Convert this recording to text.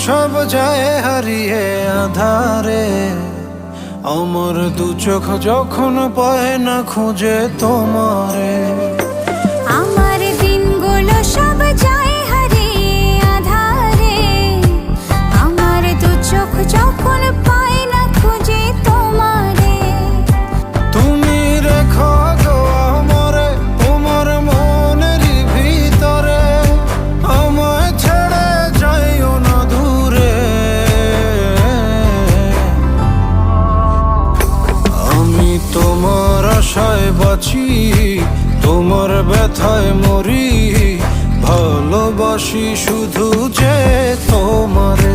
সব যায় হারিয়ে আধারে, আমার দু চোখ যখন পায় না খুঁজে তোমারে। আমার দিনগুলো সব যায় হারিয়ে আধারে, আমার দু চোখ যখন পায় না খুঁজে তোমারে। তুমি রেখো গো আমারে তোমার মনের ভিতরে, আমায় ছেড়ে যাইও না দূরে। আমি তোমার আশায় বাঁচি, তোমার ব্যথায় মরি, ভালোবাসি শুধু যে তোমারে।